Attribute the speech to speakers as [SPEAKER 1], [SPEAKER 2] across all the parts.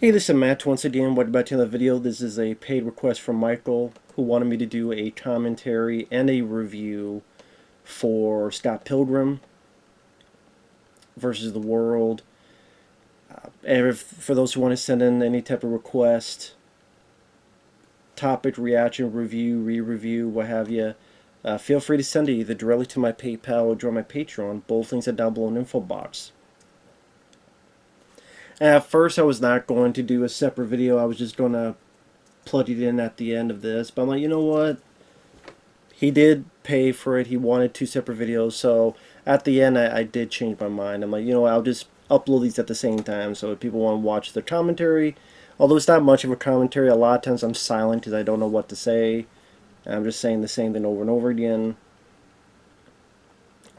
[SPEAKER 1] Hey, this is Matt once again. Welcome back to the video. This is a paid request from Michael, who wanted me to do a commentary and a review for Scott Pilgrim versus the World. For those who want to send in any type of request, topic, reaction, review, re-review, what have you, feel free to send it either directly to my PayPal or join my Patreon. Both links are down below in the info box. And at first I was not going to do a separate video. I was just going to plug it in at the end of this. But I'm like, you know what? He did pay for it. He wanted two separate videos. So at the end I did change my mind. I'm like, you know what? I'll just upload these at the same time. So if people want to watch the commentary, although it's not much of a commentary, a lot of times I'm silent because I don't know what to say. I'm just saying the same thing over and over again.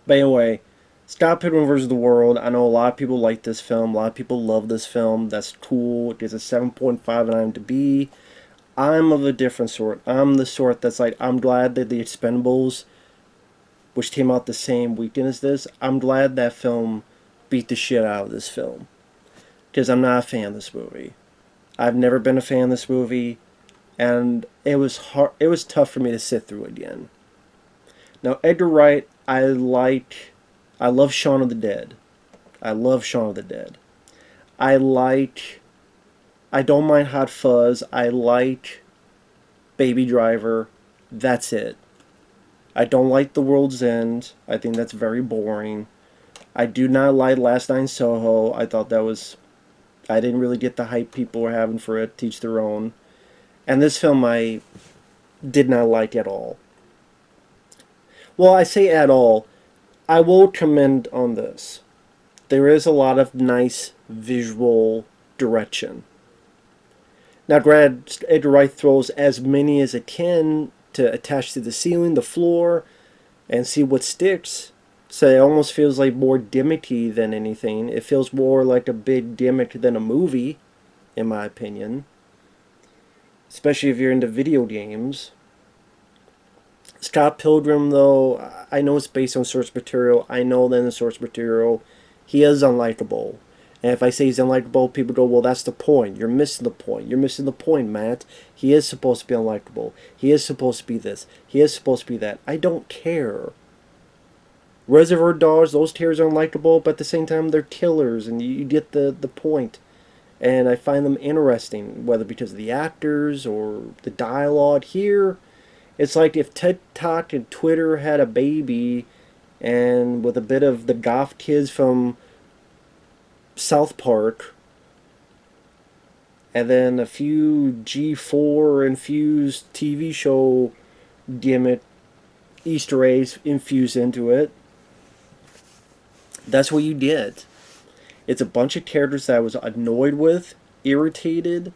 [SPEAKER 1] But anyway, Scott Pilgrim vs. the World. I know a lot of people like this film. A lot of people love this film. That's cool. It gets a 7.5 on IMDb. I'm of a different sort. I'm the sort that's like, I'm glad that The Expendables, which came out the same weekend as this, I'm glad that film beat the shit out of this film. Because I'm not a fan of this movie. I've never been a fan of this movie. And it was hard. It was tough for me to sit through again. Now, Edgar Wright, I love Shaun of the Dead. I love Shaun of the Dead. I don't mind Hot Fuzz. I like Baby Driver. That's it. I don't like The World's End. I think that's very boring. I do not like Last Night in Soho. I thought that was... I didn't really get the hype people were having for it. Teach their own. And this film I did not like at all. Well, I say at all. I will commend on this. There is a lot of nice visual direction. Now, granted, Edgar Wright throws as many as it can to attach to the ceiling, the floor, and see what sticks. So it almost feels like more gimmicky than anything. It feels more like a big gimmick than a movie, in my opinion. Especially if you're into video games. Scott Pilgrim, though, I know it's based on source material. I know that in the source material, he is unlikable. And if I say he's unlikable, people go, well, that's the point. You're missing the point. You're missing the point, Matt. He is supposed to be unlikable. He is supposed to be this. He is supposed to be that. I don't care. Reservoir Dogs, those characters are unlikable, but at the same time, they're killers, and you get the point. And I find them interesting, whether because of the actors or the dialogue here. It's like if TikTok and Twitter had a baby, and with a bit of the goth kids from South Park, and then a few G4 infused TV show gimmick Easter eggs infused into it. That's what you did. It's a bunch of characters that I was annoyed with, irritated,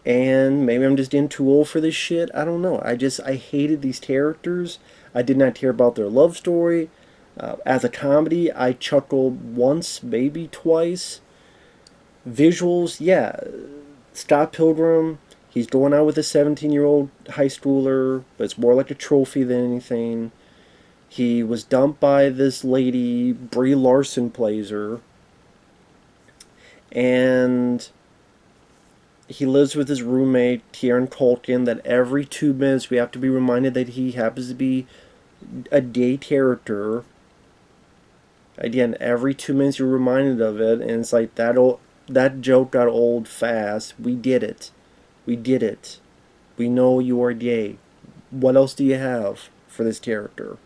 [SPEAKER 1] and maybe I'm just getting too old for this shit. I don't know. I hated these characters. I did not care about their love story. As a comedy, I chuckled once, maybe twice. Visuals, yeah. Scott Pilgrim, he's going out with a 17-year-old high schooler, but it's more like a trophy than anything. He was dumped by this lady, Brie Larson plays her. And he lives with his roommate, Kieran Culkin, that every 2 minutes we have to be reminded that he happens to be a gay character. Again, every 2 minutes you're reminded of it, and it's like that joke got old fast. We did it. We did it. We know you are gay. What else do you have for this character?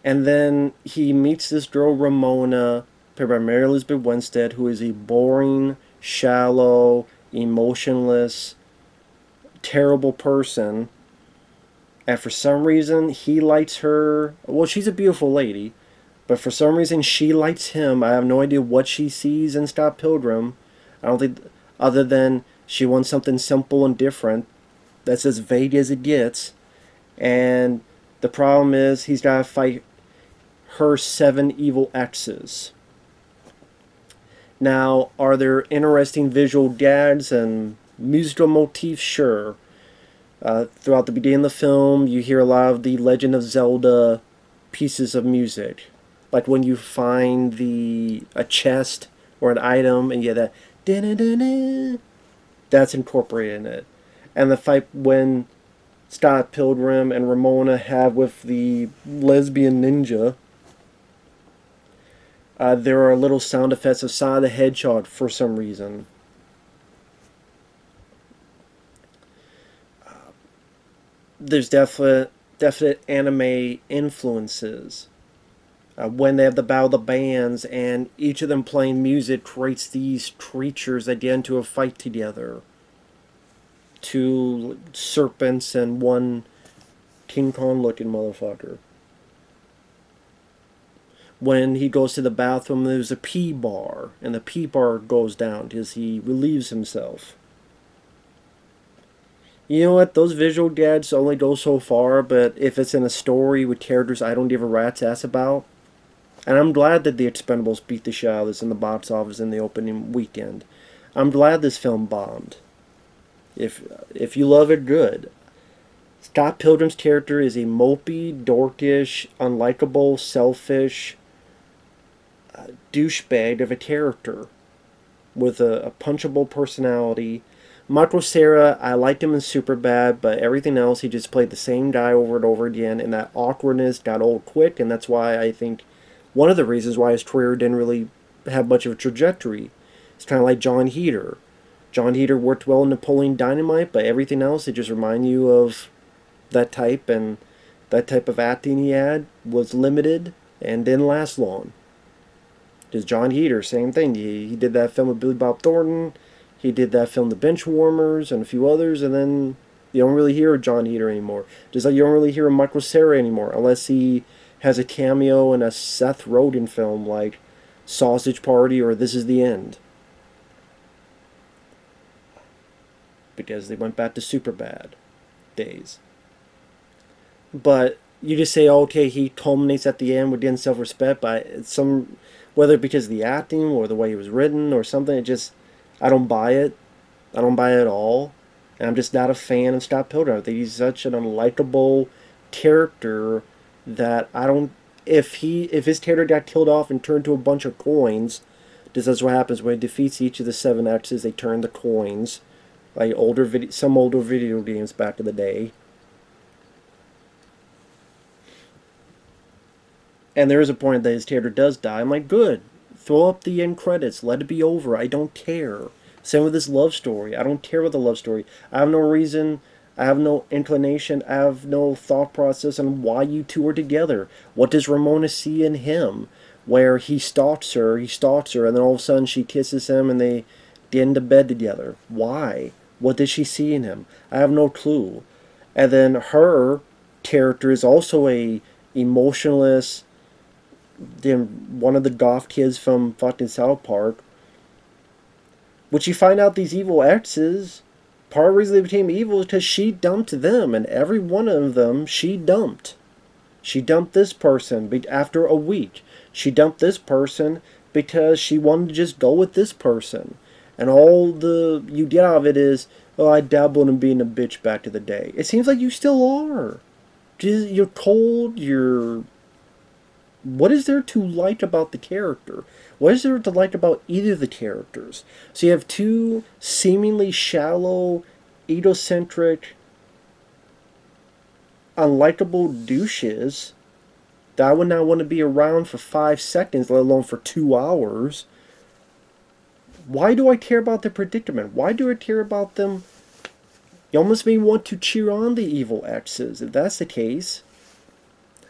[SPEAKER 1] And then he meets this girl, Ramona, played by Mary Elizabeth Winstead, who is a boring, shallow, emotionless, terrible person. And for some reason, he likes her. Well, she's a beautiful lady, but for some reason, she likes him. I have no idea what she sees in Scott Pilgrim. I don't think, other than she wants something simple and different. That's as vague as it gets. And the problem is, he's got to fight her 7 evil exes. Now, are there interesting visual gags and musical motifs? Sure. Throughout the beginning of the film, you hear a lot of the Legend of Zelda pieces of music. Like when you find a chest or an item, and you get that da-da-da-da, that's incorporated in it. And the fight when Scott Pilgrim and Ramona have with the lesbian ninja, there are little sound effects of Sonic the Hedgehog for some reason. There's definite anime influences. When they have the Battle of the Bands, and each of them playing music creates these creatures that get into a fight together. Two serpents and one King Kong looking motherfucker. When he goes to the bathroom, there's a pee bar, and the pee bar goes down because he relieves himself. You know what? Those visual gags only go so far, but if it's in a story with characters I don't give a rat's ass about, and I'm glad that The Expendables beat the shit out of this in the box office in the opening weekend. I'm glad this film bombed. If you love it, good. Scott Pilgrim's character is a mopey, dorkish, unlikable, selfish douchebag of a character with a punchable personality. Michael Cera, I liked him in Superbad, but everything else, he just played the same guy over and over again, and that awkwardness got old quick, and that's why I think one of the reasons why his career didn't really have much of a trajectory. It's kind of like John Heater. John Heater worked well in Napoleon Dynamite, but everything else, it just reminds you of that type, and that type of acting he had was limited and didn't last long. Just John Heater, same thing. He did that film with Billy Bob Thornton. He did that film The Benchwarmers and a few others, and then you don't really hear of John Heater anymore. Just like you don't really hear of Michael Cera anymore, unless he has a cameo in a Seth Rogen film like Sausage Party or This Is the End. Because they went back to Superbad days. But you just say, okay, he culminates at the end with getting self-respect, but some, whether because of the acting or the way he was written or something, it just, I don't buy it. I don't buy it at all. And I'm just not a fan of Scott Pilgrim. I think he's such an unlikable character that I don't, if his character got killed off and turned to a bunch of coins, this is what happens when he defeats each of the 7 exes, they turn the coins. Like some older video games back in the day. And there is a point that his character does die. I'm like, good. Throw up the end credits. Let it be over. I don't care. Same with this love story. I don't care about the love story. I have no reason. I have no inclination. I have no thought process on why you two are together. What does Ramona see in him? Where he stalks her, and then all of a sudden she kisses him and they get into bed together. Why? What did she see in him? I have no clue. And then her character is also a emotionless, one of the goth kids from fucking South Park. Which you find out these evil exes, part of the reason they became evil is because she dumped them, and every one of them she dumped. She dumped this person after a week. She dumped this person because she wanted to just go with this person. And all you get out of it is, oh, I dabbled in being a bitch back to the day. It seems like you still are. You're cold, what is there to like about the character? What is there to like about either of the characters? So you have two seemingly shallow, egocentric, unlikable douches that I would not want to be around for 5 seconds, let alone for 2 hours. Why do I care about their predicament? Why do I care about them? You almost may want to cheer on the evil exes, if that's the case.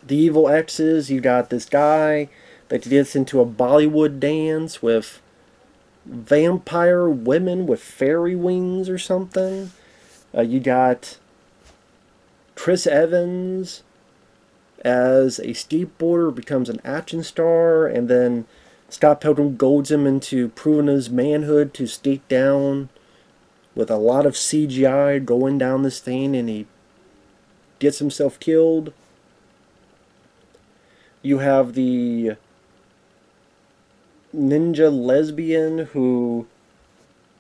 [SPEAKER 1] The evil exes, you got this guy that gets into a Bollywood dance with vampire women with fairy wings or something. You got Chris Evans as a skateboarder, becomes an action star, and then Scott Pilgrim goads him into proving his manhood to skate down with a lot of CGI going down this thing, and he gets himself killed. You have the ninja lesbian who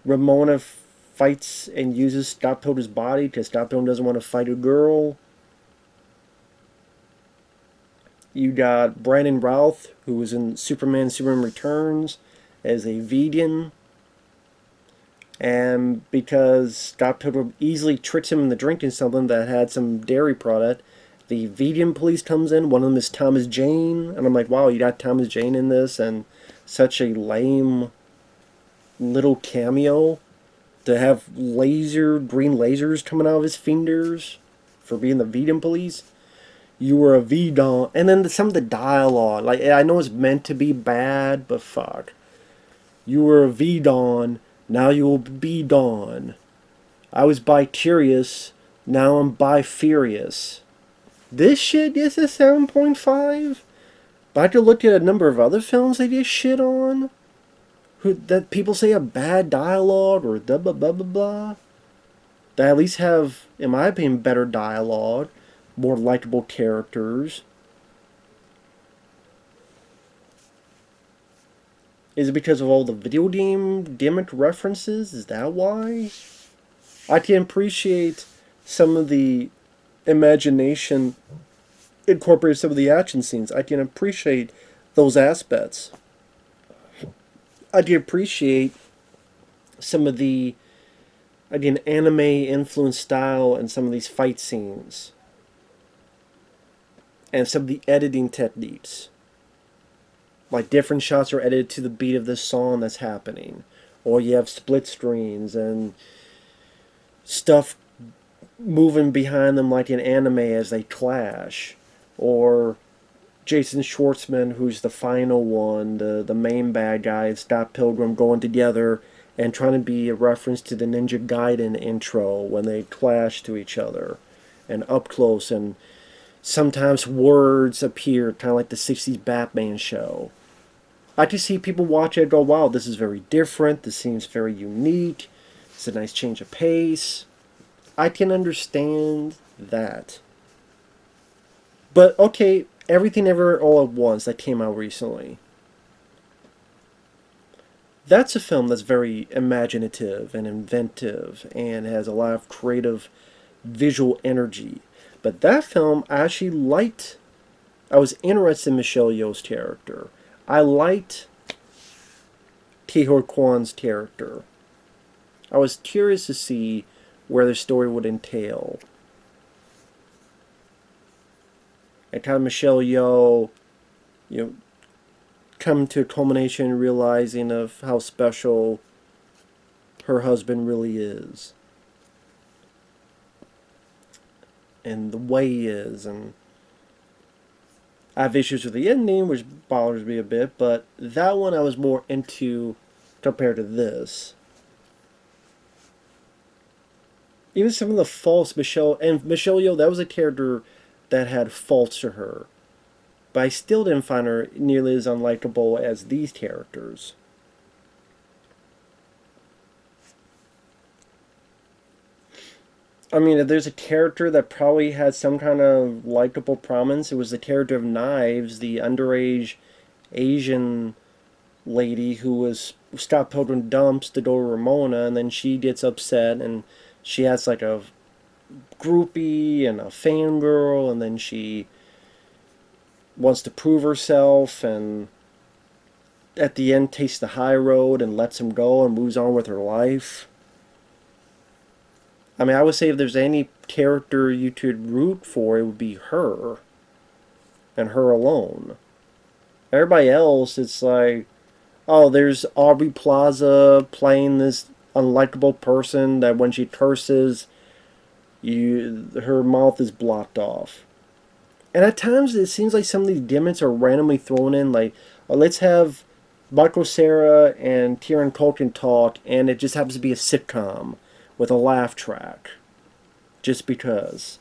[SPEAKER 1] Ramona fights and uses Scott Pilgrim's body because Scott Pilgrim doesn't want to fight a girl. You got Brandon Routh, who was in Superman Returns, as a vegan, and because Scott Pilgrim easily tricks him into drinking something that had some dairy product, the vegan police comes in. One of them is Thomas Jane, and I'm like, wow, you got Thomas Jane in this, and such a lame little cameo to have green lasers coming out of his fingers for being the vegan police. You were a vegan, and then some of the dialogue, like I know it's meant to be bad, but fuck. You were a vegan, now you will be gone. I was bi-curious, now I'm bi-furious. This shit gets a 7.5? But I could look at a number of other films they get shit on. That people say have bad dialogue or blah blah blah blah blah. That at least have, in my opinion, better dialogue, more likable characters. Is it because of all the video game gimmick references? Is that why? I can appreciate some of the imagination incorporated some of the action scenes. I can appreciate those aspects. I can appreciate some of the, again, anime influenced style and some of these fight scenes. And some of the editing techniques. Like different shots are edited to the beat of this song that's happening. Or you have split screens and stuff moving behind them like in anime as they clash. Or Jason Schwartzman, who's the final one, the main bad guy, and Scott Pilgrim going together and trying to be a reference to the Ninja Gaiden intro when they clash to each other. And up close, and sometimes words appear, kind of like the 60s Batman show. I just see people watch it and go, wow, this is very different, this seems very unique, it's a nice change of pace. I can understand that. But, okay, Everything Ever All at Once that came out recently. That's a film that's very imaginative and inventive and has a lot of creative visual energy. But that film, I actually liked. I was interested in Michelle Yeoh's character. I liked Ke Kwan's character. I was curious to see where the story would entail. And kind of Michelle Yeoh, come to a culmination realizing of how special her husband really is. And the way he is. And I have issues with the ending, which bothers me a bit, but that one I was more into compared to this. Even some of the faults Michelle Yeoh, that was a character that had faults to her. But I still didn't find her nearly as unlikable as these characters. I mean, if there's a character that probably had some kind of likable prominence, it was the character of Knives, the underage Asian lady who was Scott Pilgrim dumps to go to Ramona, and then she gets upset, and she has like a groupie and a fangirl, and then she wants to prove herself, and at the end takes the high road and lets him go and moves on with her life. I mean, I would say if there's any character you could root for, it would be her. And her alone. Everybody else, it's like, oh, there's Aubrey Plaza playing this unlikable person that when she curses, her mouth is blocked off. And at times it seems like some of these gimmicks are randomly thrown in, like, oh, let's have Michael Cera and Kieran Culkin talk, and it just happens to be a sitcom with a laugh track. Just because.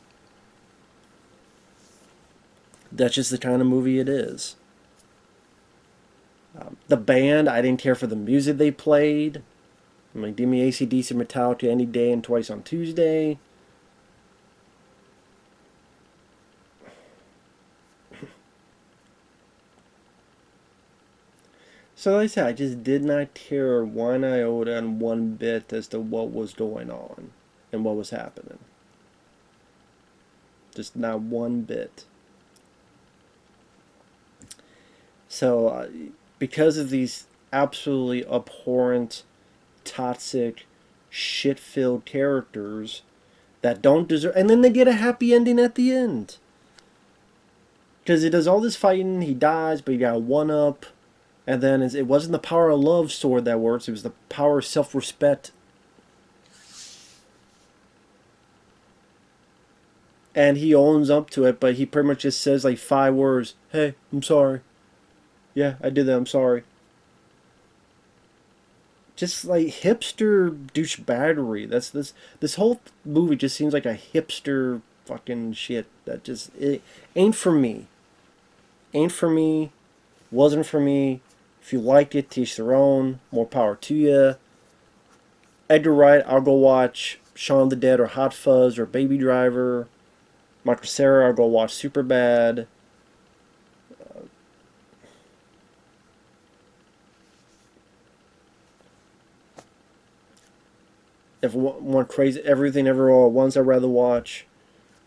[SPEAKER 1] That's just the kind of movie it is. The band, I didn't care for the music they played. I mean, give me AC/DC Metallica any day and twice on Tuesday. So like I said, I just did not care one iota and one bit as to what was going on and what was happening. Just not one bit. So, because of these absolutely abhorrent, toxic, shit-filled characters that don't deserve, and then they get a happy ending at the end. Because he does all this fighting, he dies, but he got a one-up, and then it wasn't the power of love sword that works, it was the power of self-respect. And he owns up to it, but he pretty much just says like 5 words. Hey, I'm sorry. Yeah, I did that, I'm sorry. Just like hipster douchebaggery. This whole movie just seems like a hipster fucking shit that just it ain't for me. Ain't for me. Wasn't for me. If you liked it, teach their own. More power to you. Edgar Wright, I'll go watch Shaun of the Dead or Hot Fuzz or Baby Driver. Michael Cera, I'll go watch Superbad. If one crazy everything ever all at once, I'd rather watch.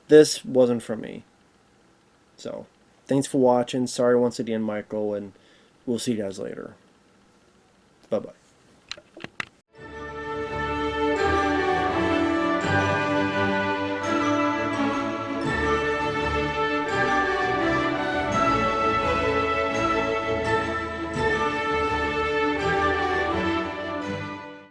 [SPEAKER 1] This wasn't for me. So, thanks for watching. Sorry once again, Michael, and we'll see you guys later. Bye bye.